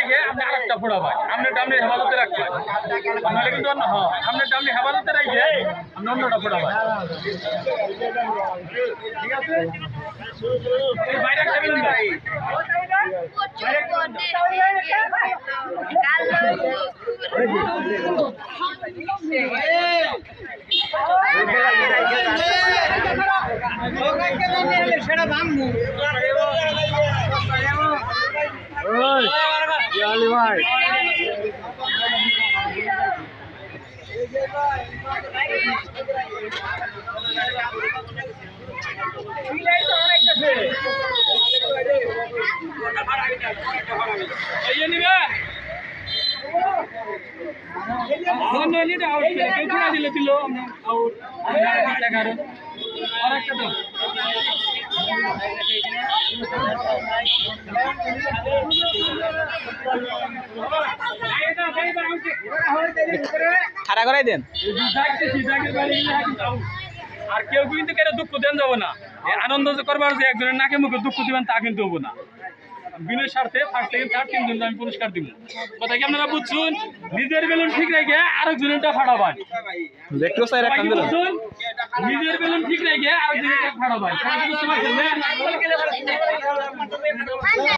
রেখে আপনি আরেকটা ফোড়া ভাই আপনি হেফাজতে রাখবেন নাহলে কিন্তু অন্য আপনি হেফাজতে রেখে আপনি অন্যটা ফোড়া ভাই ঠিক আছে বাইরে একটা বেলুন ভাই সেটা ভাঙবো ভাই দিলে দিল খাড়া করাই দেন আর কেউ কিন্তু কেন দুঃখ দেন যাবো না আনন্দ করবার যে একজনের নাকে মুখে দুঃখ দিবেন তা কিন্তু হবো না বিনের স্বার্থে ফার্স্ট সেকেন্ড থার্ড তিনজন আমি পুরস্কার দিব কথা কি আপনারা বুঝছুন নিজের বেলুন ঠিক রেখে আরেকজনেরটা ফাটাবান দেখলো স্যার নিজের বেলুন ঠিক রেখে আরেকজনেরটা ফাটাবান বুঝতে পারছেন